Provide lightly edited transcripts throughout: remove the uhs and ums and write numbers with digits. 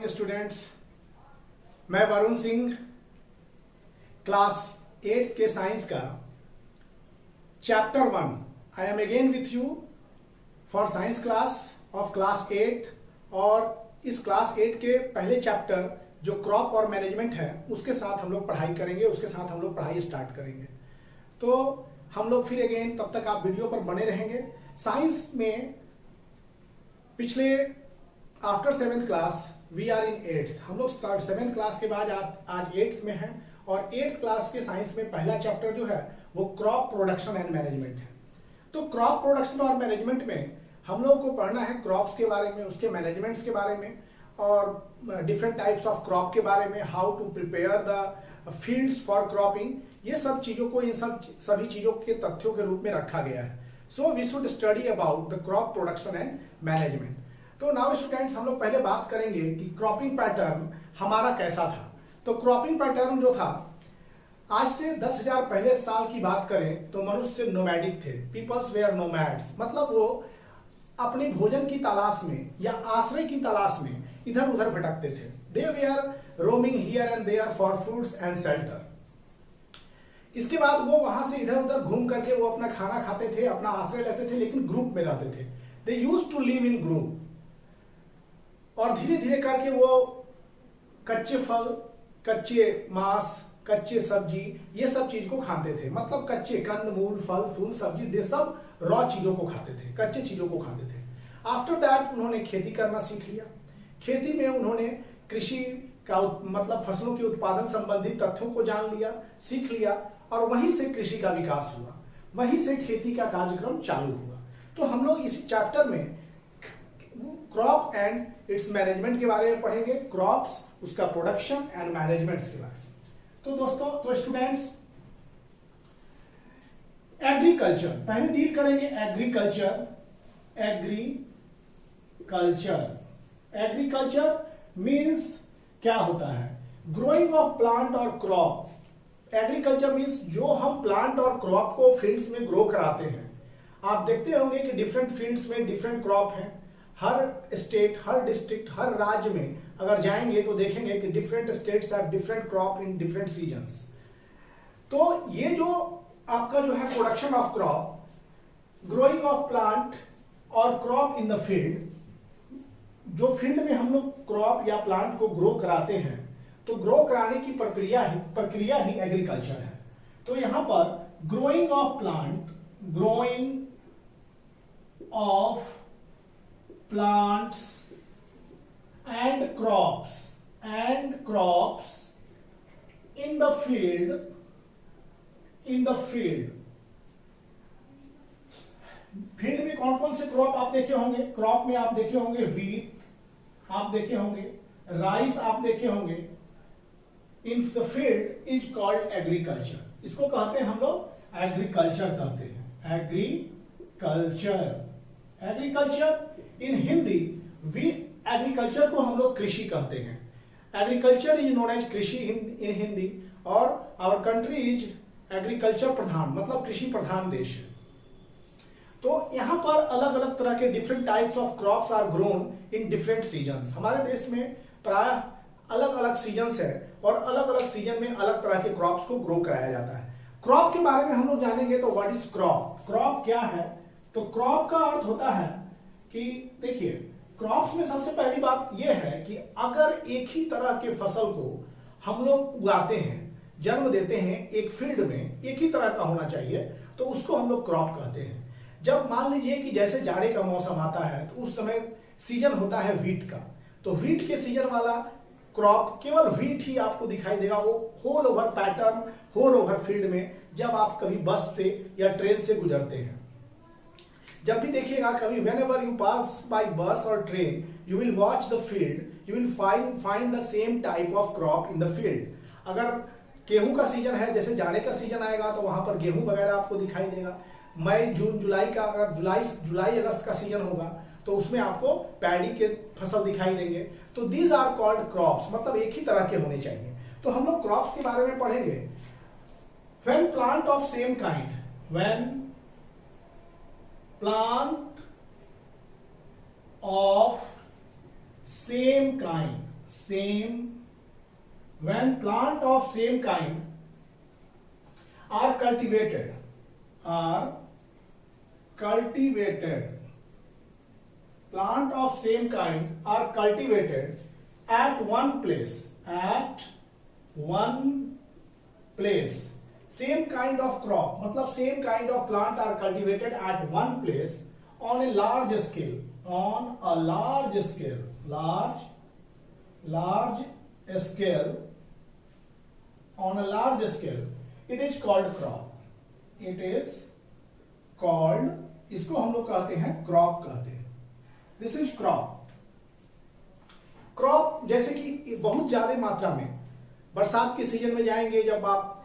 Morning students. मैं Varun Singh class 8 के science का chapter 1 I am again with you for science class of class 8। और इस क्लास 8 के पहले चैप्टर जो क्रॉप और मैनेजमेंट है उसके साथ हम लोग पढ़ाई करेंगे, उसके साथ हम लोग पढ़ाई स्टार्ट करेंगे। तो हम लोग फिर अगेन, तब तक आप वीडियो पर बने रहेंगे। साइंस में पिछले after 7th class we are in 8th, हम लोग 7th क्लास के बाद आज 8th में हैं। और 8th क्लास के साइंस में पहला चैप्टर जो है वो क्रॉप प्रोडक्शन एंड मैनेजमेंट है। तो क्रॉप प्रोडक्शन और मैनेजमेंट में हम लोग को पढ़ना है क्रॉप्स के बारे में, उसके मैनेजमेंट्स के बारे में और डिफरेंट टाइप्स ऑफ क्रॉप के बारे में, how to prepare the fields for cropping. ये सब चीज़ों को, इन सभी चीज़ों के तथ्यों के रूप में रखा गया है। So we should study about the crop production and management. तो नाउ स्टूडेंट्स, हम लोग पहले बात करेंगे कि क्रॉपिंग पैटर्न हमारा कैसा था। तो क्रॉपिंग पैटर्न जो था, आज से 10,000 पहले साल की बात करें तो मनुष्य नोमैडिक थे। पीपल्स वेयर नोमैड्स, मतलब वो अपने भोजन की तलाश में या आश्रय की तलाश में इधर उधर भटकते थे। They were roaming here and there for foods and shelter. इसके बाद वो वहां से इधर उधर घूम करके वो अपना खाना खाते थे, अपना आश्रय लेते थे, लेकिन ग्रुप में रहते थे। They used to live in group. और धीरे धीरे करके वो कच्चे फल, कच्चे मांस, कच्चे सब्जी, ये सब चीज को खाते थे। मतलब कच्चे कंद मूल, फल फूल, सब्जी, ये सब रॉ चीजों को खाते थे, कच्चे चीजों को खाते थे। आफ्टर दैट उन्होंने खेती करना सीख लिया। खेती में उन्होंने कृषि का मतलब फसलों के उत्पादन संबंधी तथ्यों को जान लिया, सीख लिया, और वहीं से कृषि का विकास हुआ, वहीं से खेती का कार्यक्रम चालू हुआ। तो हम लोग इस चैप्टर में क्रॉप एंड इट्स मैनेजमेंट के बारे में पढ़ेंगे, क्रॉप्स, उसका प्रोडक्शन एंड मैनेजमेंट के बारे में। तो दोस्तों, तो स्टूडेंट्स, एग्रीकल्चर पहले डील करेंगे। एग्रीकल्चर मींस क्या होता है? ग्रोइंग ऑफ प्लांट और क्रॉप। एग्रीकल्चर मींस जो हम प्लांट और क्रॉप को फील्ड्स में ग्रो कराते हैं। आप देखते होंगे कि डिफरेंट फील्ड्स में डिफरेंट क्रॉप हैं। हर स्टेट, हर डिस्ट्रिक्ट, हर राज्य में अगर जाएंगे तो देखेंगे कि different states have different crop in different seasons. तो ये जो आपका जो है production of crop, growing of plant और क्रॉप इन द फील्ड, जो फील्ड में हम लोग क्रॉप या प्लांट को ग्रो कराते हैं, तो ग्रो कराने की प्रक्रिया ही एग्रीकल्चर है। तो यहां पर growing of plant, growing of plants and crops in the field field में कौन कौन से क्रॉप आप देखे होंगे? क्रॉप में आप देखे होंगे व्हीट, आप देखे होंगे राइस, आप देखे होंगे। In the field is called agriculture. इसको कहते हैं हम लोग एग्रीकल्चर कहते हैं। Agriculture in Hindi, we agriculture को हम लोग कृषि कहते हैं। एग्रीकल्चर इज नोन एज कृषि इन हिंदी, और आवर कंट्री इज एग्रीकल्चर प्रधान, मतलब कृषि प्रधान देश है। तो यहाँ पर अलग अलग तरह के different types of crops are grown in different seasons. हमारे देश में प्रायः अलग अलग सीजन्स है और अलग अलग सीजन में अलग तरह के क्रॉप्स को ग्रो कराया जाता है। क्रॉप के बारे में हम लोग जानेंगे। तो व्हाट इज क्रॉप? क्रॉप क्या है? तो क्रॉप का अर्थ होता है कि देखिए, क्रॉप्स में सबसे पहली बात यह है कि अगर एक ही तरह के फसल को हम लोग उगाते हैं, जन्म देते हैं एक फील्ड में, एक ही तरह का होना चाहिए, तो उसको हम लोग क्रॉप कहते हैं। जब मान लीजिए कि जैसे जाड़े का मौसम आता है तो उस समय सीजन होता है व्हीट का, तो व्हीट के सीजन वाला क्रॉप केवल व्हीट ही आपको दिखाई देगा। वो whole over pattern, whole over field में जब आप कभी बस से या ट्रेन से गुजरते हैं, जब भी देखिएगा कभी, whenever you pass by bus or train, you will watch the field, you will find the same type of crop in the field. अगर गेहूं का सीजन है, जैसे जाड़े का सीजन आएगा तो वहां पर गेहूं वगैरह आपको दिखाई देगा। मई जून जुलाई का, अगर जुलाई अगस्त का सीजन होगा तो उसमें आपको पैडी के फसल दिखाई देंगे। तो दीज आर कॉल्ड क्रॉप्स, मतलब एक ही तरह के होने चाहिए। तो हम लोग क्रॉप्स के बारे में पढ़ेंगे। when plant of same kind, when plant of same kind, same when plant of same kind are cultivated plant of same kind are cultivated at one place same kind of crop मतलब same kind of plant are cultivated at one place on a large scale it is called crop इसको हम लोग कहते हैं crop कहते हैं। This is crop जैसे कि बहुत ज्यादा मात्रा में बरसात के सीजन में जाएंगे, जब आप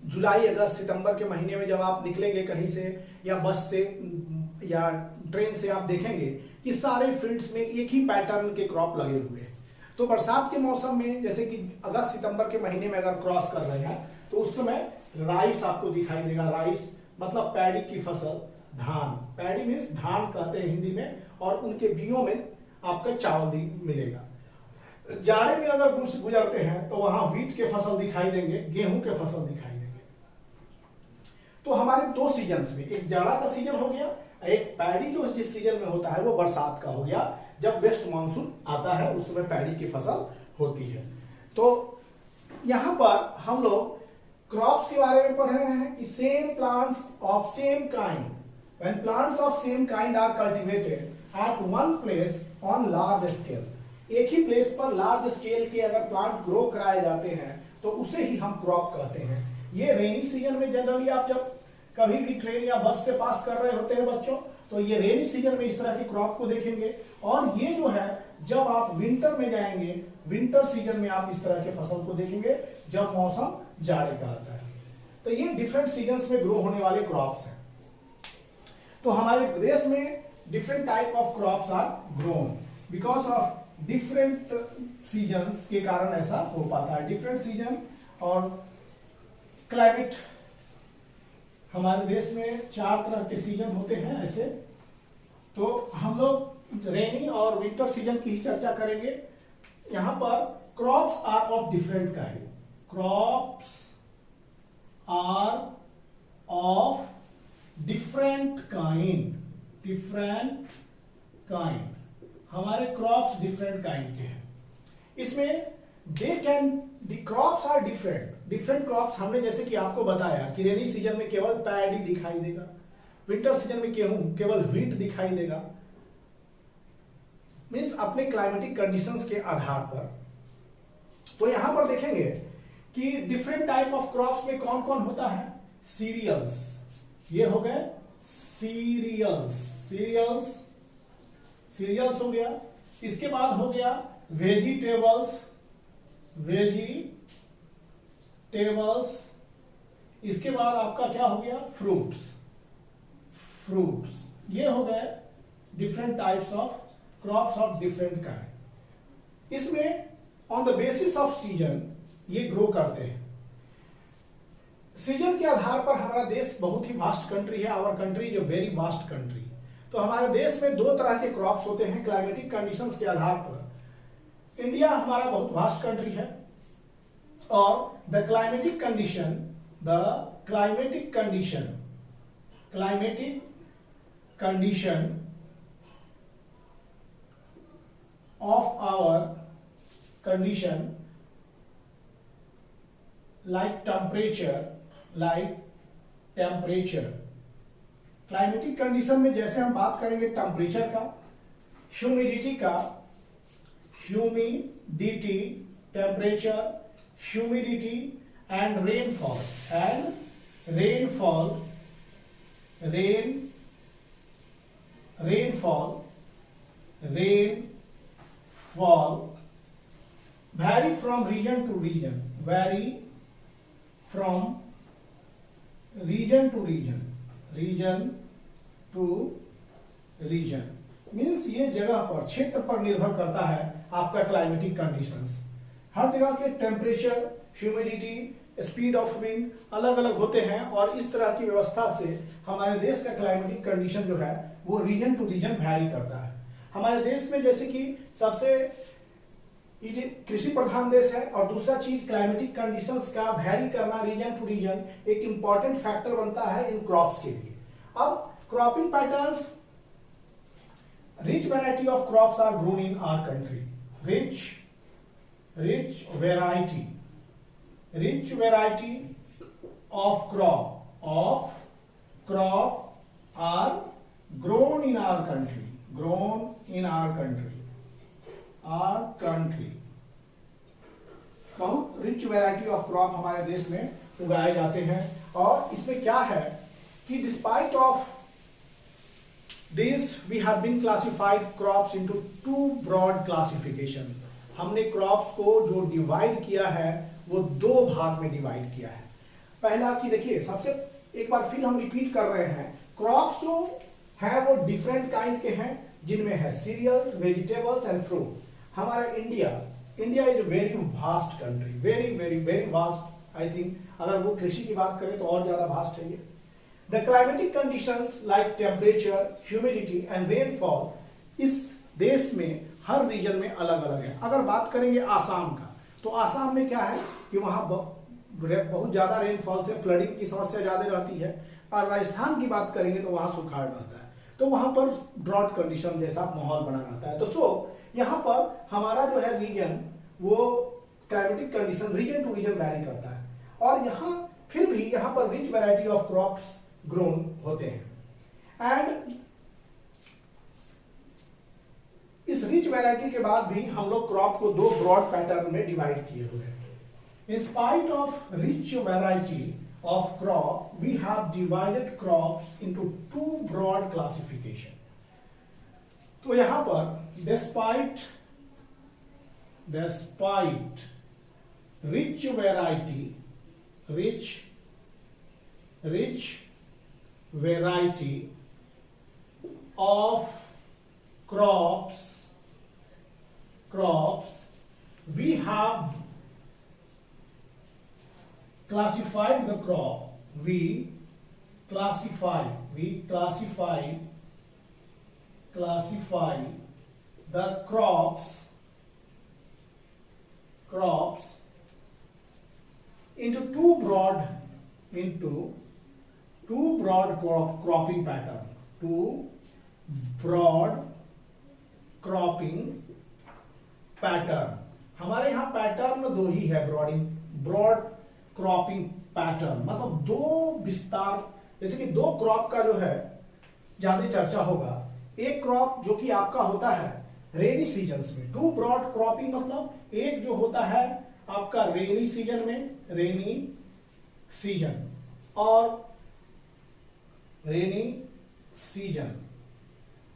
जुलाई अगस्त सितंबर के महीने में जब आप निकलेंगे कहीं से या बस से या ट्रेन से, आप देखेंगे कि सारे फील्ड्स में एक ही पैटर्न के क्रॉप लगे हुए हैं। तो बरसात के मौसम में जैसे कि अगस्त सितंबर के महीने में अगर क्रॉस कर रहे हैं तो उस समय राइस आपको दिखाई देगा। राइस मतलब पैडी की फसल, धान, पैडी मीन्स धान कहते हैं हिंदी में, और उनके बीजों में आपका चावल मिलेगा। जाड़े में अगर गुजरते हैं तो वहां व्हीट के फसल दिखाई देंगे, गेहूं के फसल दिखाई देंगे। तो हमारे दो सीजन्स में, एक जाड़ा का सीजन हो गया, एक पैडी जो जिस सीजन में होता है वो बरसात का हो गया। जब वेस्ट मानसून आता है उस समय पैडी की फसल होती है। तो यहां पर हम लोग क्रॉप्स के बारे में पढ़ रहे हैं कि same plants of same kind, when plants of same kind are cultivated at one place on large scale, एक ही प्लेस पर लार्ज स्केल के अगर प्लांट ग्रो कराए जाते हैं तो उसे ही हम क्रॉप कहते हैं। ये रेनी सीजन में जनरली आप जब कभी भी ट्रेन या बस से पास कर रहे होते हैं बच्चों, तो ये रेनी सीजन में इस तरह की क्रॉप को देखेंगे। और ये जो है जब आप विंटर में जाएंगे, विंटर सीजन में आप इस तरह के फसल को देखेंगे जब मौसम जाड़े का आता है। तो ये डिफरेंट सीजन्स में ग्रो होने वाले क्रॉप्स हैं। तो हमारे देश में different type of crops are grown because of different seasons के कारण ऐसा हो पाता है। डिफरेंट सीजन और क्लाइमेट, हमारे देश में 4 तरह के सीजन होते हैं ऐसे। तो हम लोग रेनी और विंटर सीजन की ही चर्चा करेंगे। यहां पर crops are of different kind, crops are of different kind, हमारे क्रॉप्स डिफरेंट काइंड के हैं। इसमें the crops are different crops. हमने जैसे कि आपको बताया कि रेनी सीजन में केवल पैडी दिखाई देगा, विंटर सीजन में गेहूं केवल व्हीट दिखाई देगा, मीन्स अपने क्लाइमेटिक कंडीशंस के आधार पर। तो यहां पर देखेंगे कि डिफरेंट टाइप ऑफ क्रॉप्स में कौन कौन होता है। सीरियल्स, ये हो गए सीरियल्स हो गया। इसके बाद हो गया वेजिटेबल्स, इसके बाद आपका क्या हो गया फ्रूट्स। ये हो गए different types of crops of different kind. इसमें on the basis of season ये ग्रो करते हैं। सीजन के आधार पर हमारा देश बहुत ही वास्ट कंट्री है। Our country is a very vast country. तो हमारे देश में 2 तरह के क्रॉप्स होते हैं क्लाइमेटिक कंडीशंस के आधार पर। इंडिया हमारा बहुत वास्ट कंट्री है और the climatic condition of our condition like temperature climatic condition में जैसे हम बात करेंगे टेम्परेचर का, humidity, temperature, humidity and rainfall vary from region to region means ये जगह पर, क्षेत्र पर निर्भर करता है आपका क्लाइमेटिक कंडीशंस। हर जगह के temperature, humidity, speed of wind अलग अलग होते हैं और इस तरह की व्यवस्था से हमारे देश का क्लाइमेटिक कंडीशन जो है वो रीजन टू रीजन वैरी करता है। हमारे देश में जैसे कि सबसे ये कृषि प्रधान देश है, और दूसरा चीज क्लाइमेटिक कंडीशंस का वेरी करना रीजन टू रीजन एक इंपॉर्टेंट फैक्टर बनता है इन क्रॉप्स के लिए। अब cropping patterns, rich variety of crops are grown in our country. Rich variety of crop are grown in our country. बहुत रिच वैरायटी ऑफ क्रॉप हमारे देश में उगाए जाते हैं। और इसमें क्या है कि despite of this we have been classified crops into two broad classification. हमने क्रॉप्स को जो डिवाइड किया है वो दो भाग में डिवाइड किया है। पहला कि देखिए, सबसे एक बार फिर हम रिपीट कर रहे हैं, क्रॉप्स जो है वो डिफरेंट काइंड के हैं, जिनमें है सीरियल्स, वेजिटेबल्स एंड फ्रूट। हमारा India is a very vast country, very vast. I think अगर वो कृषि की बात करें तो और ज्यादा वास्ट है ये। The climatic conditions like temperature, humidity and rainfall इस देश में हर रीजन में अलग अलग है। अगर बात करेंगे आसाम का, तो आसाम में क्या है कि वहां बहुत ज्यादा रेनफॉल से फ्लडिंग की समस्या ज्यादा रहती है। और राजस्थान की बात करेंगे तो वहां सुखाड़ रहता है, तो वहां पर ड्रॉट कंडीशन जैसा माहौल बना रहता है। तो यहाँ पर हमारा जो है रीजन, वो climatic condition region to region vary करता है। और यहाँ फिर भी यहाँ पर rich variety of crops grown होते हैं। एंड इस रिच वैरायटी के बाद भी हम लोग क्रॉप को दो ब्रॉड पैटर्न में डिवाइड किए हुए हैं। In spite of rich variety of crop, we have divided crops into two broad classification. तो यहां पर despite rich variety of crops, we have classified the crop. We classify the crops into two broad cropping pattern. Two broad cropping pattern. हमारे यहाँ pattern दो ही है, broad cropping pattern, मतलब दो विस्तार। जैसे कि दो क्रॉप का जो है ज्यादा चर्चा होगा। एक क्रॉप जो कि आपका होता है रेनी सीजन्स में, टू ब्रॉड क्रॉपिंग, मतलब एक जो होता है आपका रेनी सीजन में, रेनी सीजन,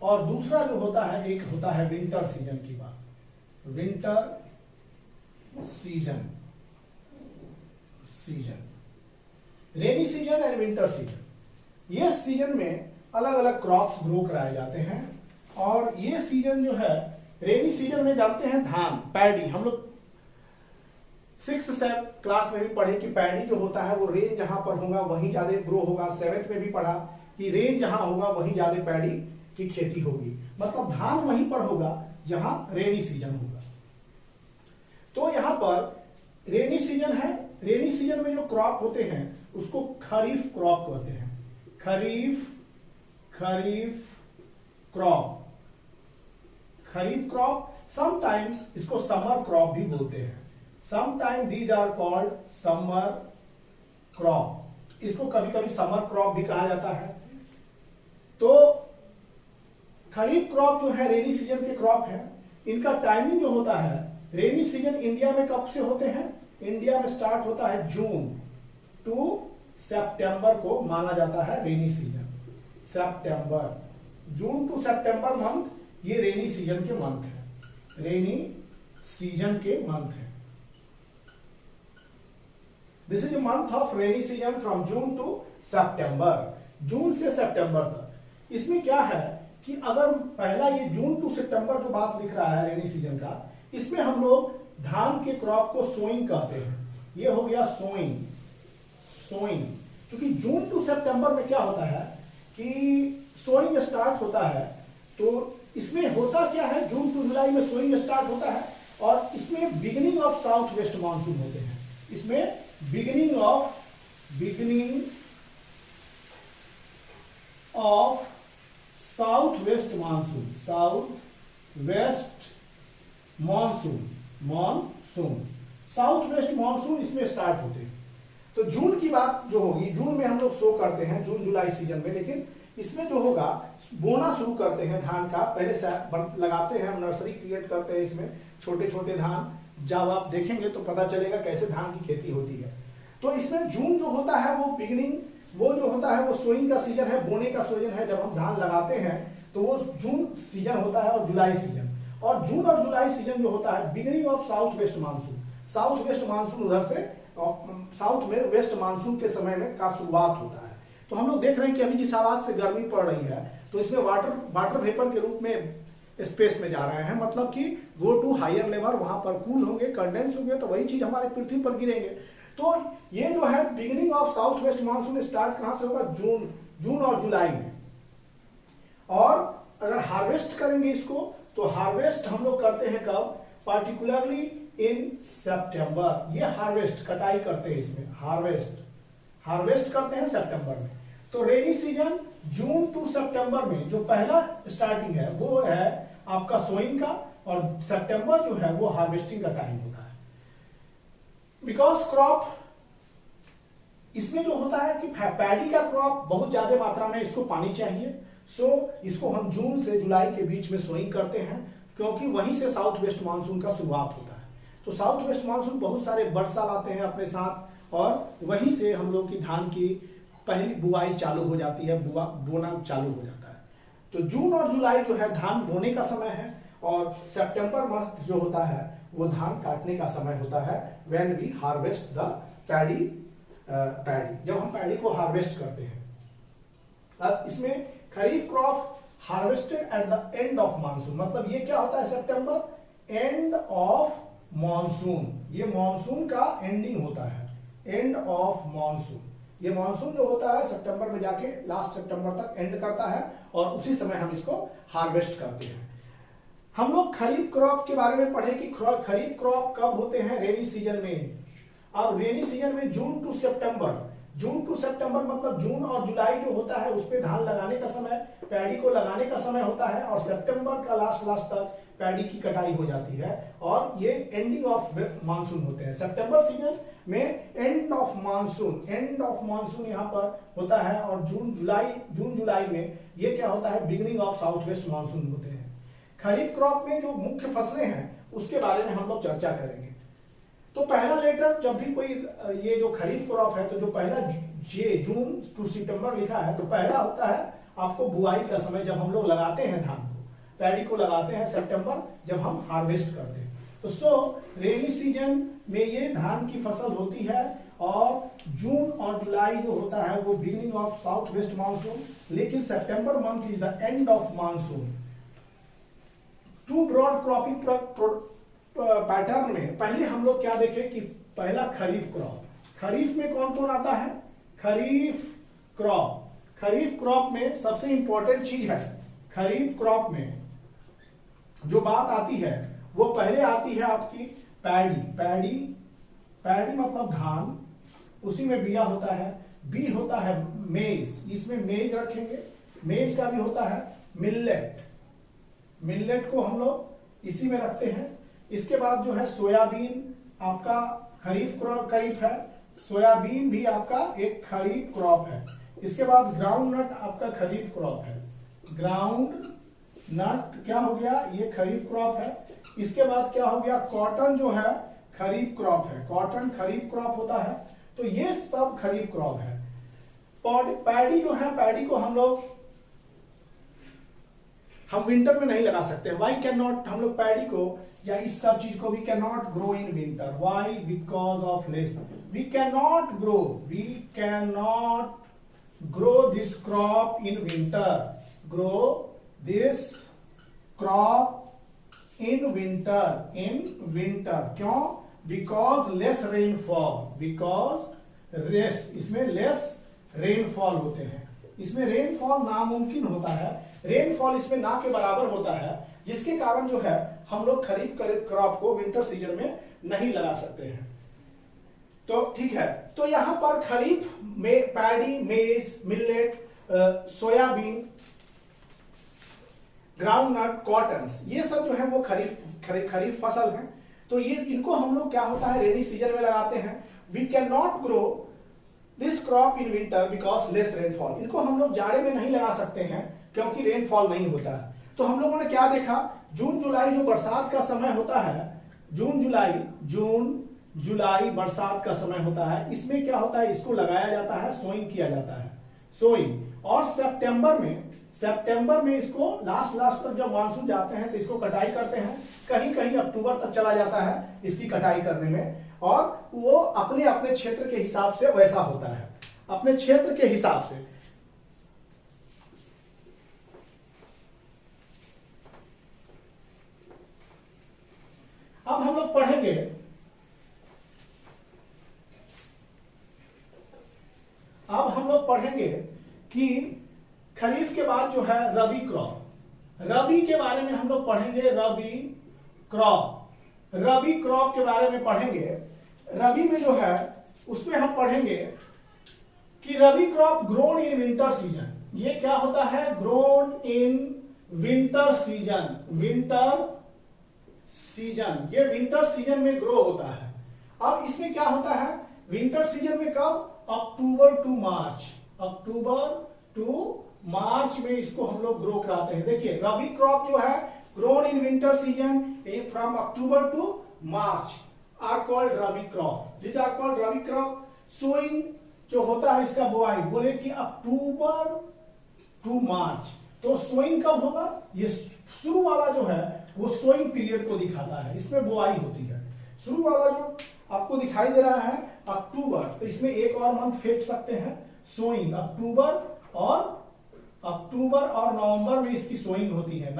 और दूसरा जो होता है, एक होता है विंटर सीजन की बात, winter season, rainy season and winter season. ये सीजन में अलग अलग क्रॉप्स ग्रो कराए जाते हैं। और ये सीजन जो है, रेनी सीजन में जानते हैं धान, पैडी, हम लोग 6th क्लास में भी पढ़े कि पैडी जो होता है वो रेन जहां पर होगा वहीं ज्यादा ग्रो होगा। 7th में भी पढ़ा कि रेन जहां होगा वहीं ज्यादा पैडी की खेती होगी, मतलब धान वहीं पर होगा जहां रेनी सीजन होगा। तो यहां पर रेनी सीजन है, रेनी सीजन में जो क्रॉप होते हैं उसको खरीफ क्रॉप कहते हैं। खरीफ क्रॉप, समटाइम्स इसको समर क्रॉप भी बोलते हैं। Sometime these are called summer crop, इसको कभी कभी समर क्रॉप भी कहा जाता है। तो खरीफ क्रॉप जो है रेनी सीजन के क्रॉप है। इनका टाइमिंग जो होता है, रेनी सीजन इंडिया में कब से होते हैं? इंडिया में स्टार्ट होता है जून टू सितंबर को माना जाता है rainy season. September, June to September month ये रेनी सीजन के मंथ है, रेनी सीजन के मंथ है। This is month of rainy season from June to September, जून से सितंबर तक। इसमें क्या है कि अगर पहला ये जून टू सितंबर जो बात लिख रहा है रेनी सीजन का, इसमें हम लोग धान के क्रॉप को सोइंग कहते हैं। ये हो गया सोइंग। क्योंकि जून टू सितंबर में क्या होता है कि सोइंग स्टार्ट होता है, तो इसमें होता क्या है, जून टू जुलाई में सोइंग स्टार्ट होता है और इसमें beginning of south west monsoon होते हैं। इसमें beginning of south west monsoon, south west monsoon इसमें स्टार्ट होते हैं। तो जून की बात जो होगी, जून में हम लोग शो करते हैं जून जुलाई सीजन में, लेकिन इसमें जो होगा बोना शुरू करते हैं धान का, पहले से लगाते हैं, हम नर्सरी क्रिएट करते हैं इसमें छोटे छोटे धान। जब आप देखेंगे तो पता चलेगा कैसे धान की खेती होती है। तो इसमें जून जो होता है वो बिगिनिंग, वो जो होता है वो सोइंग का सीजन है, बोने का सीजन है। जब हम धान लगाते हैं तो वो जून सीजन होता है और जुलाई सीजन। और जून और जुलाई सीजन जो होता है beginning of south west monsoon, south west monsoon उधर से साउथ में वेस्ट मानसून के समय में का शुरुआत होता है। तो हम लोग देख रहे हैं कि अभी जिस आवाज से गर्मी पड़ रही है तो इसमें वाटर वेपर के रूप में स्पेस में जा रहे हैं, मतलब कि गो टू हायर लेवल, वहां पर कूल होंगे, कंडेंस होंगे, तो वही चीज हमारे पृथ्वी पर गिरेंगे। तो ये जो है beginning of south west monsoon start कहां से होगा, जून और जुलाई में। और अगर हार्वेस्ट करेंगे इसको तो हार्वेस्ट हम लोग करते हैं कब, पार्टिकुलरली इन सितंबर। ये हार्वेस्ट कटाई करते हैं, इसमें हार्वेस्ट करते हैं सितंबर में। तो रेनी सीजन जून टू सितंबर में जो पहला स्टार्टिंग है वो है आपका सोइंग का, और सितंबर जो है वो हार्वेस्टिंग का टाइम होता है। बिकॉज क्रॉप इसमें जो होता है कि पैडी का क्रॉप बहुत ज्यादा मात्रा में इसको पानी चाहिए, सो इसको हम जून से जुलाई के बीच में सोइंग करते हैं, क्योंकि वहीं से साउथ वेस्ट मानसून का शुरुआत होता है। तो साउथ वेस्ट मानसून बहुत सारे वर्षा लाते हैं अपने साथ, और वहीं से हम लोग की धान की पहली बुआई चालू हो जाती है, बोना चालू हो जाता है। तो जून और जुलाई जो है धान बोने का समय है, और सितंबर मास जो होता है वो धान काटने का समय होता है, when we harvest the paddy, जब हम पैडी को हार्वेस्ट करते हैं। अब इसमें kharif crop harvested at the end of monsoon, मतलब ये क्या होता है सितंबर, एंड ऑफ मानसून, ये मानसून का एंडिंग होता है, एंड ऑफ मानसून। ये मानसून जो होता है सितंबर में जाके लास्ट सितंबर तक एंड करता है, और उसी समय हम इसको हार्वेस्ट करते हैं। हम लोग खरीफ क्रॉप के बारे में पढ़े कि खरीफ क्रॉप कब होते हैं, रेनी सीजन में। अब रेनी सीजन में जून टू सितंबर मतलब जून और जुलाई जो होता है उस पे धान लगाने का समय, पैडी को लगाने का समय होता है, और सितंबर का लास्ट तक पैडी की कटाई हो जाती है, और ये एंडिंग ऑफ मानसून होते हैं। सितंबर सीजन में एंड ऑफ मानसून यहाँ पर होता है, और जून जुलाई में ये क्या होता है, beginning of south west monsoon होते हैं। खरीफ क्रॉप में जो मुख्य फसलें हैं उसके बारे में हम लोग चर्चा करेंगे। तो पहला लेटर जब भी कोई ये जो खरीफ क्रॉप है, तो जो पहला जून टू सितंबर लिखा है, तो पहला होता है आपको बुआई का समय, जब हम लोग लगाते हैं धान को, पैडी को लगाते हैं सितंबर, जब हम हार्वेस्ट करते हैं। तो रेनी सीजन में ये धान की फसल होती है, और जून और जुलाई जो होता है वो beginning of south west monsoon, लेकिन September month is the end of monsoon. Two broad cropping pattern में पहले हम लोग क्या देखें कि पहला खरीफ क्रॉप, खरीफ में कौन कौन आता है, खरीफ क्रॉप में सबसे इंपॉर्टेंट चीज है, खरीफ क्रॉप में जो बात आती है वो पहले आती है आपकी पैडी मतलब धान, उसी में बिया होता है, बी होता है मेज, इसमें मेज रखेंगे, मेज का भी होता है मिलेट को हम लोग इसी में रखते हैं। इसके बाद जो है सोयाबीन आपका खरीफ है, सोयाबीन भी आपका एक खरीफ क्रॉप है। इसके बाद ग्राउंड नट आपका खरीफ क्रॉप है, ग्राउंड नट क्या हो गया, ये खरीफ क्रॉप है। इसके बाद क्या हो गया, कॉटन जो है खरीफ क्रॉप है, कॉटन खरीफ क्रॉप होता है। तो ये सब खरीफ क्रॉप है। पैडी जो है, पैडी को हम विंटर में नहीं लगा सकते। वाई कैन नॉट, हम लोग पैडी को या इस सब चीज को we can not grow in winter. Why, because of less, we can not grow this crop in winter, क्यों, बिकॉज लेस रेनफॉल, इसमें लेस रेनफॉल होते हैं, इसमें रेनफॉल नामुमकिन होता है, रेनफॉल इसमें ना के बराबर होता है, जिसके कारण जो है हम लोग खरीफ क्रॉप को विंटर सीजन में नहीं लगा सकते हैं। तो ठीक है, तो यहां पर खरीफ में पैडी, मेज, मिलेट, सोयाबीन, ग्राउंडनट, कॉटन, ये सब जो है वो खरीफ फसल है। तो ये इनको हम लोग क्या होता है रेनी सीजन में लगाते हैं। We can not grow this crop in winter because less rainfall. इनको हम लोग जाड़े में नहीं लगा सकते हैं क्योंकि रेनफॉल नहीं होता है। तो हम लोगों ने क्या देखा, जून जुलाई जो बरसात का समय होता है, जून जुलाई बरसात का समय होता है, इसमें क्या होता है, इसको लगाया जाता है, सोइंग किया जाता है, सोइंग। और सितंबर में इसको लास्ट तक जब मानसून जाते हैं तो इसको कटाई करते हैं। कहीं कहीं अक्टूबर तक चला जाता है इसकी कटाई करने में, और वो अपने अपने क्षेत्र के हिसाब से वैसा होता है, अपने क्षेत्र के हिसाब से। अब हम लोग पढ़ेंगे कि खरीफ के बाद जो है रबी क्रॉप, रबी के बारे में हम लोग पढ़ेंगे। रबी क्रॉप के बारे में पढ़ेंगे। रबी में जो है उसमें हम पढ़ेंगे कि rabi crop grown in winter season. ये क्या होता है, ग्रोन इन विंटर सीजन, ये विंटर सीजन में ग्रो होता है। अब इसमें क्या होता है, विंटर सीजन में कब, अक्टूबर टू मार्च में इसको हम लोग ग्रो कराते हैं। देखिए रबी क्रॉप जो है grown in winter season from October to March are called rabi crop. This are called rabi crop. Sowing जो होता है इसका बुआई, बोले कि अक्टूबर टू मार्च। तो सोइंग कब होगा, ये शुरू वाला जो है वो सोइंग पीरियड को दिखाता है, इसमें बुआई होती है। शुरू वाला जो आपको दिखाई दे रहा है अक्टूबर, तो इसमें एक और मंथ फेंक सकते हैं, सोइंग। अक्टूबर और नवंबर में इसकी सोइंग होती है।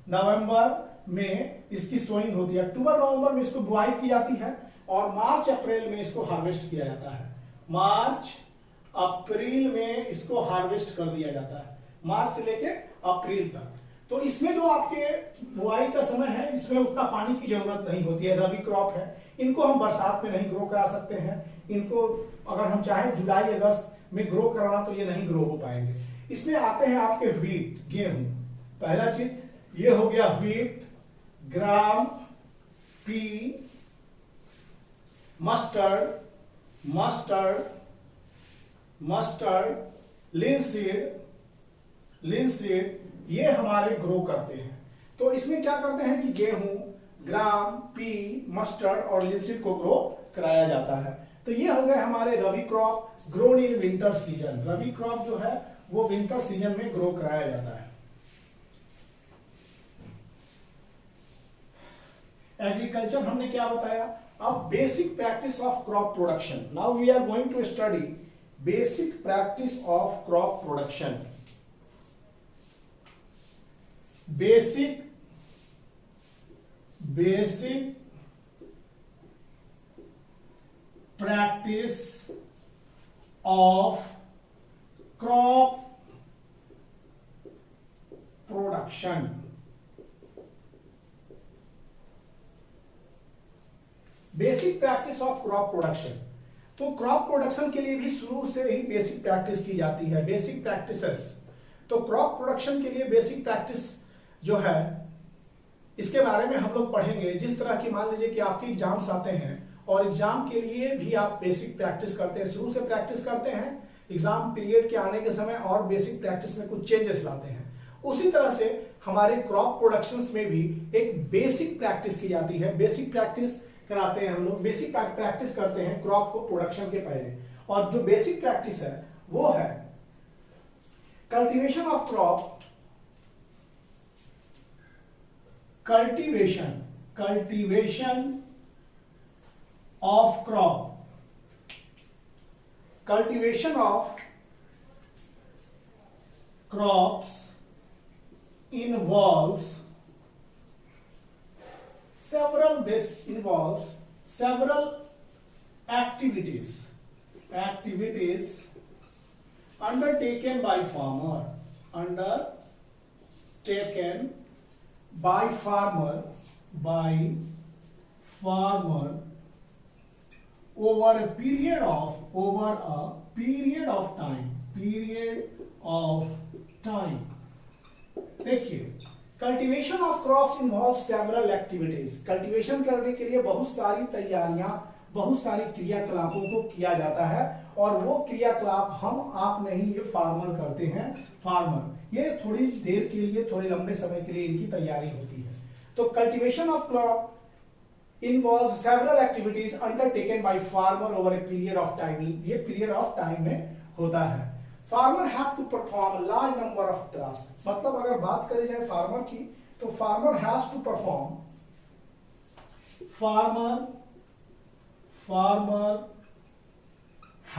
नवंबर में इसकी सोइंग होती है। अक्टूबर नवंबर में इसको बुआई की जाती है और मार्च अप्रैल में इसको हार्वेस्ट किया जाता है। मार्च अप्रैल में इसको हार्वेस्ट कर दिया जाता है, मार्च से लेके अप्रैल तक। तो इसमें जो आपके बुआई का समय है, इसमें उतना पानी की जरूरत नहीं होती है, रबी क्रॉप है। इनको हम बरसात में नहीं ग्रो करा सकते हैं। इनको अगर हम चाहें जुलाई अगस्त में ग्रो कराना तो ये नहीं ग्रो हो पाएंगे। इसमें आते हैं आपके व्हीट, गेहूं। पहला चीज ये हो गया व्हीट, ग्राम, पी, मस्टर्ड, लिनसीड, ये हमारे ग्रो करते हैं। तो इसमें क्या करते हैं कि गेहूं, ग्राम, पी, मस्टर्ड और लिनसीड को ग्रो कराया जाता है। तो ये हो गए हमारे rabi crop grown in winter season. Rabi crop जो है वो विंटर सीजन में ग्रो कराया जाता है। एग्रीकल्चर हमने क्या बताया, अब basic practice of crop production. Now we are going to study basic practice of crop production. Basic practice of crop production। Basic practice of crop production. तो क्रॉप प्रोडक्शन के लिए भी शुरू से ही बेसिक प्रैक्टिस की जाती है, बेसिक प्रैक्टिसेस। तो क्रॉप प्रोडक्शन के लिए बेसिक प्रैक्टिस जो है इसके बारे में हम लोग पढ़ेंगे। जिस तरह की मान लीजिए कि आपके एग्जाम्स आते हैं और एग्जाम के लिए भी आप बेसिक प्रैक्टिस करते हैं, शुरू से प्रैक्टिस करते हैं, एग्जाम पीरियड के आने के समय और बेसिक प्रैक्टिस में कुछ चेंजेस लाते हैं। उसी तरह से हमारे क्रॉप प्रोडक्शंस में भी एक बेसिक प्रैक्टिस की जाती है। बेसिक प्रैक्टिस कराते हैं हम लोग, बेसिक प्रैक्टिस करते हैं क्रॉप को प्रोडक्शन के पहले। और जो बेसिक प्रैक्टिस है वो है cultivation of crop, cultivation of crop, cultivation of crops involves several activities undertaken by farmer by farmer over a period of time. देखिए, cultivation of crops involve several activities. Cultivation करने के लिए बहुत सारी तैयारियां, बहुत सारी क्रियाकलापों को किया जाता है, और वो क्रियाकलाप हम आप नहीं, ये फार्मर करते हैं। फार्मर ये थोड़ी देर के लिए, थोड़े लंबे समय के लिए इनकी तैयारी होती है। तो cultivation of crop involve several activities undertaken by farmer over a period of time. ये पीरियड ऑफ टाइम में होता है। Farmer have to perform large number of task. मतलब अगर बात करी जाए फार्मर की, तो farmer has to perform, farmer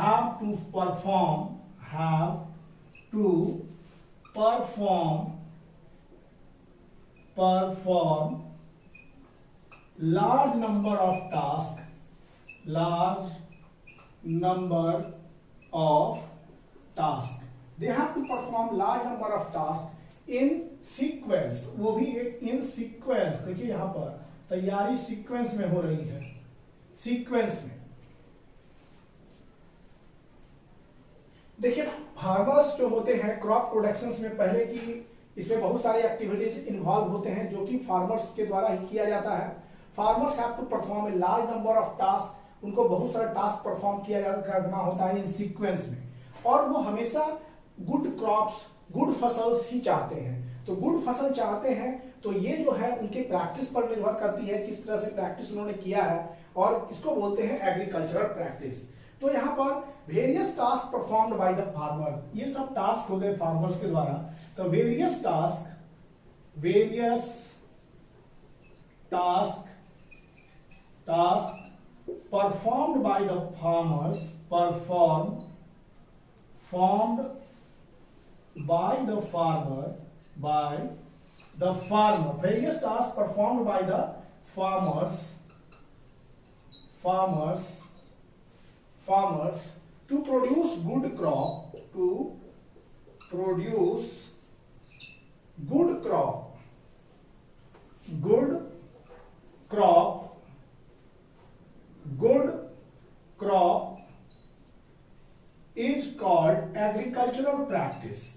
have to perform large number of tasks they have to perform large number of tasks in sequence। वो भी एक in sequence, देखिए यहां पर तैयारी सीक्वेंस में हो रही है, सीक्वेंस में। देखिए, फार्मर्स जो होते हैं क्रॉप प्रोडक्शंस में, पहले की इसमें बहुत सारे एक्टिविटीज इन्वॉल्व होते हैं जो कि फार्मर्स के द्वारा ही किया जाता है। Farmers have to perform a large number of task. उनको बहुत सारा टास्क परफॉर्म करना होता है इन सीक्वेंस में, और वो हमेशा गुड क्रॉप्स, गुड फसल्स ही चाहते हैं। तो गुड फसल चाहते हैं, तो ये जो है उनके प्रैक्टिस पर निर्भर करती है, किस तरह से प्रैक्टिस उन्होंने किया है, और इसको बोलते हैं एग्रीकल्चरल प्रैक्टिस। तो यहाँ पर various task performed by the farmer, ये सब टास्क हो गए फार्मर्स के द्वारा। तो various task performed by the farmers, various tasks performed by the farmers to produce good crop, is called agricultural practice,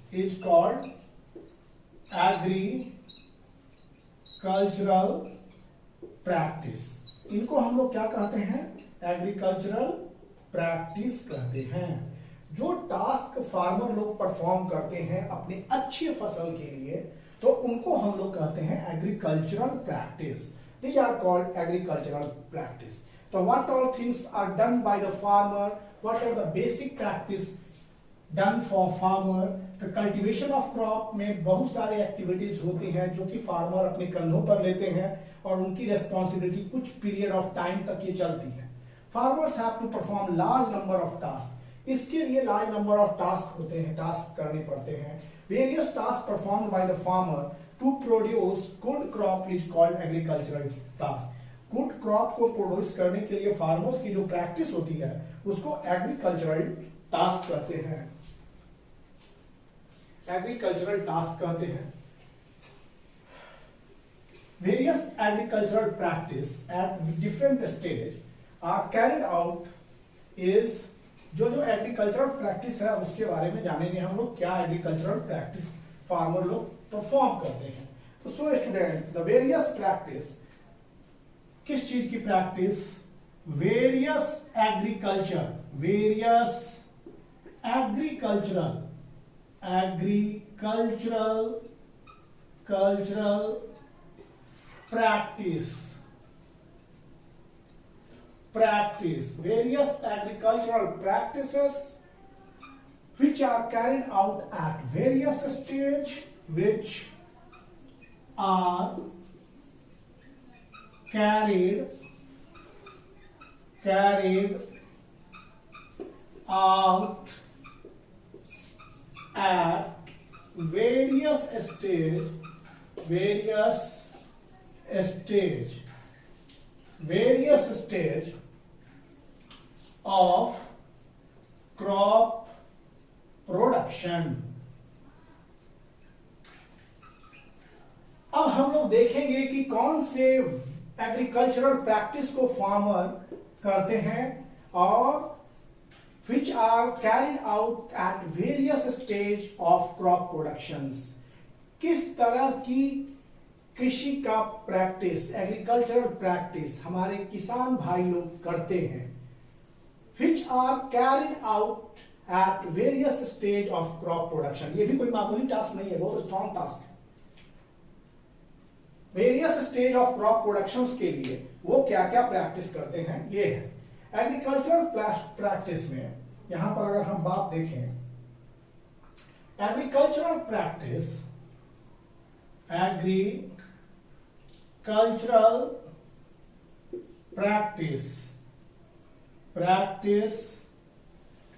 इनको हम लोग क्या कहते हैं? एग्रीकल्चरल प्रैक्टिस कहते हैं। जो टास्क फार्मर लोग परफॉर्म करते हैं अपनी अच्छी फसल के लिए, तो उनको हम लोग कहते हैं agricultural practice. These are called agricultural practice. तो what all things are done by the farmer, what are the basic practice done for farmer? तो कल्टीवेशन ऑफ क्रॉप में बहुत सारी एक्टिविटीज होती हैं जो कि फार्मर अपने कंधों पर लेते हैं, और उनकी रेस्पॉन्सिबिलिटी कुछ पीरियड ऑफ टाइम तक ये चलती है। Farmers have to perform large number of task. इसके लिए लार्ज नंबर ऑफ टास्क होते हैं, टास्क करने पड़ते हैं। Various task performed by the farmer to produce good crop is called agricultural task. Good crop को प्रोड्यूस करने के लिए फार्मर्स की जो प्रैक्टिस होती है उसको एग्रीकल्चरल टास्क कहते हैं, एग्रीकल्चरल टास्क कहते हैं। Various agricultural practice at different stage are carried out is, जो एग्रीकल्चरल प्रैक्टिस है उसके बारे में जानेंगे हम लोग, क्या एग्रीकल्चरल प्रैक्टिस फार्मर लोग परफॉर्म करते हैं। तो so student, the various practice, किस चीज की practice? Various agricultural various agricultural practices which are carried out at various stage, which are carried out at various stage of crop production. अब हम लोग देखेंगे कि कौन से एग्रीकल्चरल प्रैक्टिस को फार्मर करते हैं और which are carried out at various stage of crop productions। किस तरह की कृषि का प्रैक्टिस, एग्रीकल्चरल प्रैक्टिस हमारे किसान भाई लोग करते हैं। which are carried out at various stage of crop production। ये भी कोई मामूली टास्क नहीं है, बहुत स्ट्रॉन्ग टास्क है। Various stage of crop productions के लिए वो क्या क्या प्रैक्टिस करते हैं, ये है एग्रीकल्चरल प्रैक्टिस में। यहां पर अगर हम बात देखें, agricultural practice,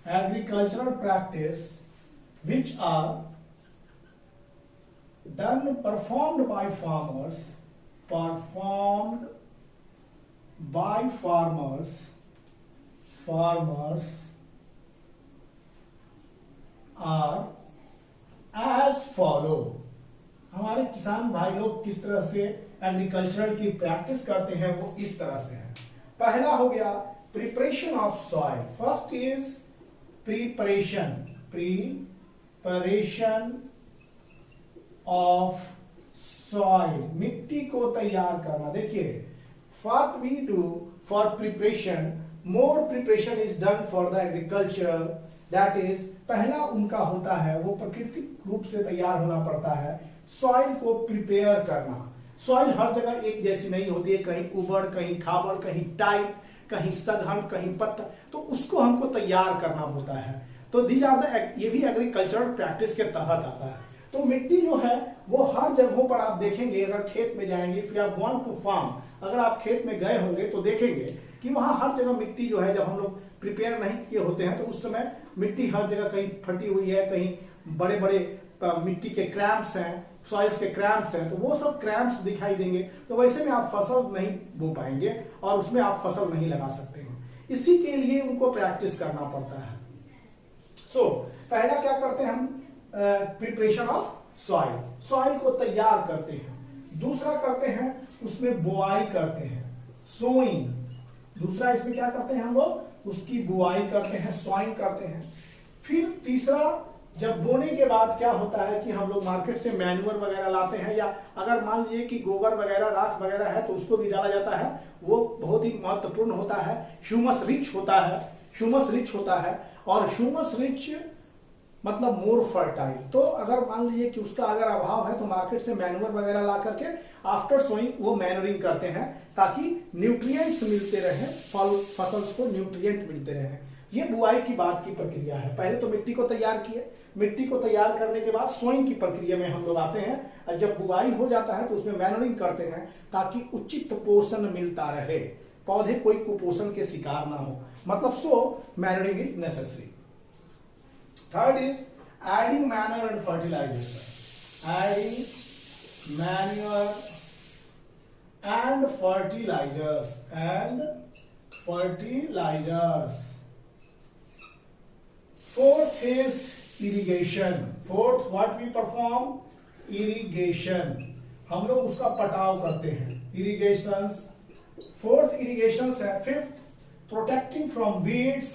agricultural practice which are performed by farmers are as follow। हमारे किसान भाई लोग किस तरह से एग्रीकल्चरल की प्रैक्टिस करते हैं वो इस तरह से है। पहला हो गया preparation of soil. First is preparation of soil, मिट्टी को तैयार करना। देखिए, what we do for preparation, more preparation is done for the agriculture, that is पहला उनका होता है वो प्राकृतिक रूप से तैयार होना पड़ता है सॉइल को प्रिपेयर करना। सॉइल हर जगह एक जैसी नहीं होती है, कहीं उबड़, कहीं खाबड़, कहीं टाइट, कहीं सघन, कहीं पत्थर, तो उसको हमको तैयार करना होता है। तो दीज आर द, ये भी एग्रीकल्चरल प्रैक्टिस के तहत आता है। तो मिट्टी जो है वो हर जगहों पर आप देखेंगे, अगर खेत में जाएंगे, if you are going to farm, अगर आप खेत में गए होंगे तो देखेंगे कि वहां हर जगह मिट्टी जो है, जब हम लोग प्रिपेयर नहीं किए होते हैं तो उस समय मिट्टी हर जगह कहीं फटी हुई है, कहीं बड़े बड़े मिट्टी के क्रैम्प्स हैं, सॉइल्स के क्रैम्प्स हैं, तो वो सब क्रैम्प्स दिखाई देंगे। तो वैसे में आप फसल नहीं बो पाएंगे और उसमें आप फसल नहीं लगा सकते हैं। इसी के लिए उनको प्रैक्टिस करना पड़ता है। सो पहला क्या करते हैं हम, प्रिपरेशन ऑफ सॉइल, सॉइल को तैयार करते हैं। दूसरा करते हैं उसमें बुआई करते हैं, सोइंग। दूसरा इसमें क्या करते हैं हम लोग, उसकी बुआई करते हैं, सॉइंग करते हैं। फिर तीसरा, जब बोने के बाद क्या होता है कि हम लोग मार्केट से मैन्योर वगैरह लाते हैं, या अगर मान लीजिए कि गोबर वगैरह, राख वगैरह है तो उसको भी डाला जाता है। वो बहुत ही महत्वपूर्ण होता है, ह्यूमस रिच होता है और ह्यूमस रिच मतलब मोर फर्टाइल। तो अगर मान लीजिए कि उसका अगर अभाव है तो मार्केट से मैन्योर वगैरह ला करके आफ्टर सोइंग वो मैन्योरिंग करते हैं, ताकि न्यूट्रिएंट्स मिलते रहे, फसल्स को न्यूट्रिएंट मिलते रहे। ये बुआई की बात की प्रक्रिया है। पहले तो मिट्टी को तैयार किए, मिट्टी को तैयार करने के बाद सोइंग की प्रक्रिया में हम लोग आते हैं। जब बुआई हो जाता है तो उसमें मैन्योरिंग करते हैं, ताकि उचित पोषण मिलता रहे, पौधे कोई कुपोषण के शिकार ना हो, मतलब so manuring is necessary. Third is adding manure and fertilisers, adding manure and fertilisers. Fourth is irrigation. Fourth, what we perform? Irrigation. हम लोग उसका पटाव करते हैं, irrigations. Fourth irrigations है। Fifth, protecting from weeds.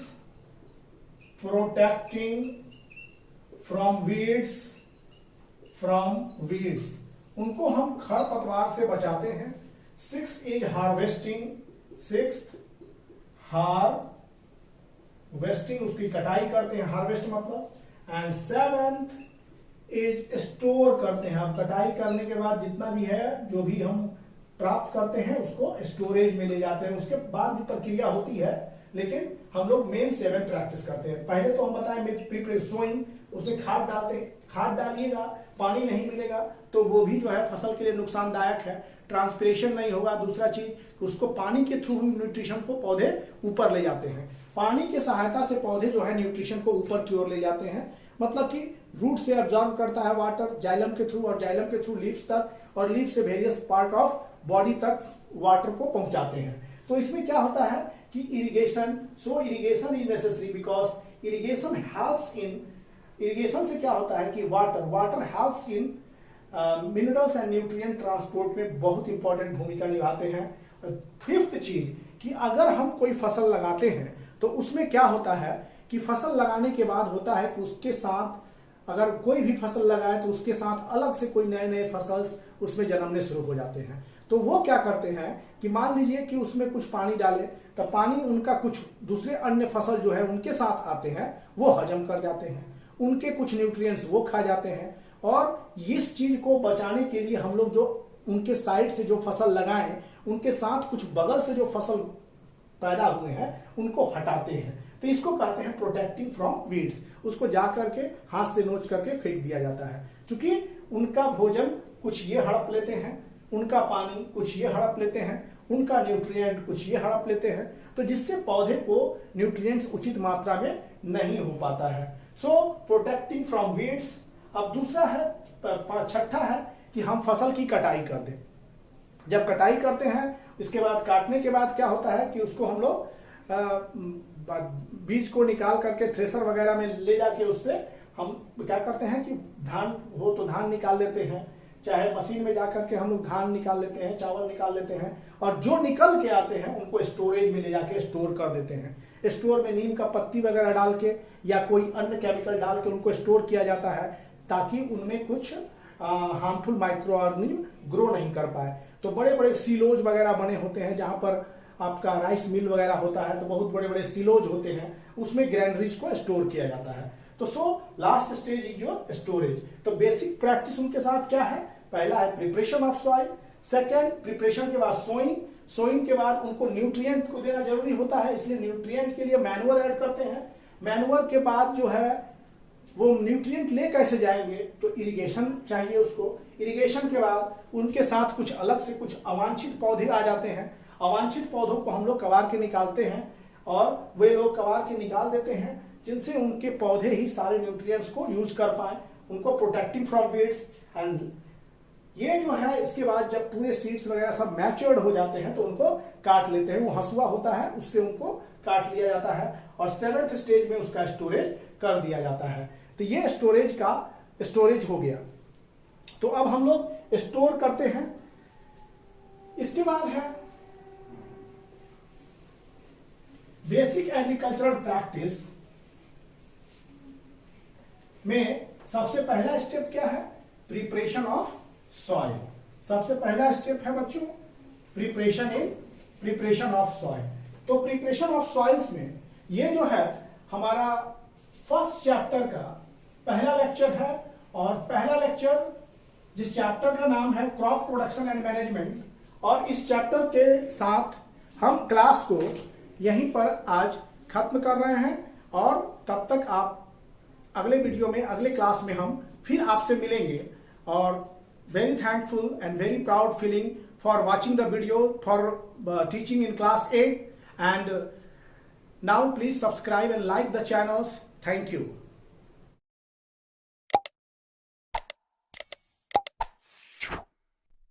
उनको हम खरपतवार से बचाते हैं। Sixth is harvesting. वेस्टिंग, उसकी कटाई करते हैं, हार्वेस्ट मतलब। एंड सेवेंथ इज स्टोर करते हैं। हम कटाई करने के बाद जितना भी है, जो भी हम प्राप्त करते हैं, उसको स्टोरेज में ले जाते हैं। उसके बाद भी प्रक्रिया होती है, लेकिन हम लोग मेन 7 प्रैक्टिस करते हैं। पहले तो हम बताएं प्रिपरेशन, सोइंग, उसमें खाद डालते हैं। खाद डालिएगा, पानी नहीं मिलेगा तो वो भी जो है फसल के लिए नुकसानदायक है, ट्रांसपिरेशन नहीं होगा। दूसरा चीज, उसको पानी के थ्रू न्यूट्रिशन को पौधे ऊपर ले जाते हैं। पानी की सहायता से पौधे जो है न्यूट्रिशन को ऊपर की ओर ले जाते हैं, मतलब कि रूट से एब्जॉर्ब करता है वाटर जाइलम के थ्रू, और जाइलम के थ्रू लीव्स तक, और लीव से वेरियस पार्ट ऑफ बॉडी तक वाटर को पहुंचाते हैं। तो इसमें क्या होता है कि irrigation, so irrigation is necessary because irrigation helps in, irrigation से क्या होता है कि water helps in minerals and nutrient transport में बहुत इंपॉर्टेंट भूमिका निभाते हैं। फिफ्थ चीज कि अगर हम कोई फसल लगाते हैं तो उसमें क्या होता है कि फसल लगाने के बाद होता है कि उसके साथ अगर कोई भी फसल लगाए तो उसके साथ अलग से कोई नए नए फसल उसमें जन्मने शुरू हो जाते हैं। तो वो क्या करते हैं कि मान लीजिए कि उसमें कुछ पानी डाले तो पानी उनका कुछ दूसरे अन्य फसल जो है उनके साथ आते हैं, वो हजम कर जाते हैं, उनके कुछ न्यूट्रिएंट्स वो खा जाते हैं। और इस चीज को बचाने के लिए हम लोग जो उनके साइड से जो फसल लगाएं उनके साथ कुछ बगल से जो फसल पैदा हुए हैं उनको हटाते हैं। तो इसको कहते हैं प्रोटेक्टिंग फ्रॉम वीड्स। उसको जा करके हाथ से नोच करके फेंक दिया जाता है, क्योंकि उनका भोजन कुछ ये हड़प लेते हैं, उनका पानी कुछ ये हड़प लेते हैं, उनका न्यूट्रिएंट कुछ ये हड़प लेते हैं, तो जिससे पौधे को न्यूट्रिएंट्स उचित मात्रा में नहीं हो पाता है। सो प्रोटेक्टिंग फ्रॉम वीड्स। अब दूसरा है, छठा है कि हम फसल की कटाई कर दें। जब कटाई करते हैं इसके बाद काटने के बाद क्या होता है कि उसको हम लोग बीज को निकाल करके थ्रेसर वगैरह में ले जाके उससे हम क्या करते हैं कि धान हो तो धान निकाल लेते हैं, चाहे मशीन में जाकर के हम लोग धान निकाल लेते हैं, चावल निकाल लेते हैं, और जो निकल के आते हैं उनको स्टोरेज में ले जाके स्टोर कर देते हैं। स्टोर में नीम का पत्ती वगैरह डाल के या कोई अन्य केमिकल डाल के उनको स्टोर किया जाता है ताकि उनमें कुछ हार्मफुल माइक्रो ऑर्गेनिज्म ग्रो नहीं कर पाए। तो बड़े बड़े सिलोज वगैरह बने होते हैं, जहां पर आपका राइस मिल वगैरह होता है तो बहुत बड़े बड़े सिलोज होते हैं, उसमें ग्रैनरीज को स्टोर किया जाता है। तो लास्ट स्टेज इज जो स्टोरेज। तो बेसिक प्रैक्टिस उनके साथ क्या है, पहला है preparation of soil, second preparation के बाद सोइंग, सोइंग के बाद उनको न्यूट्रिएंट को देना जरूरी होता है, इसलिए न्यूट्रिएंट के लिए मैनुअर ऐड करते हैं। मैनुअर के बाद जो है वो न्यूट्रिएंट ले कैसे जाएंगे, तो इरिगेशन चाहिए उसको। इरिगेशन के बाद उनके साथ कुछ अलग से कुछ अवांछित पौधे आ जाते हैं, अवांछित पौधों को हम लोग कबार के निकालते हैं और वे लोग कबार के निकाल देते हैं जिनसे उनके पौधे ही सारे न्यूट्रिएंट्स को यूज कर पाए, उनको प्रोटेक्टिंग फ्रॉम वीड्स। एंड ये जो है इसके बाद जब पूरे सीड्स वगैरह सब मैच्योर्ड हो जाते हैं तो उनको काट लेते हैं, वो हंसुआ होता है उससे उनको काट लिया जाता है और 7th स्टेज में उसका स्टोरेज कर दिया जाता है। तो ये स्टोरेज का स्टोरेज हो गया। तो अब हम लोग स्टोर करते हैं। इसके बाद है बेसिक एग्रीकल्चरल प्रैक्टिस में सबसे पहला स्टेप क्या है, प्रिपरेशन ऑफ सॉइल। सबसे पहला स्टेप है बच्चों प्रिपरेशन ऑफ सॉइल। तो प्रिपरेशन ऑफ सॉइल्स में ये जो है हमारा फर्स्ट चैप्टर का पहला लेक्चर है, और पहला लेक्चर जिस चैप्टर का नाम है क्रॉप प्रोडक्शन एंड मैनेजमेंट, और इस चैप्टर के साथ हम क्लास को यहीं पर आज खत्म कर रहे हैं। और तब तक आप अगले वीडियो में, अगले क्लास में हम फिर आपसे मिलेंगे। और very thankful and very proud feeling for watching the video, for teaching in class 8, and now please subscribe and like the channels. Thank you.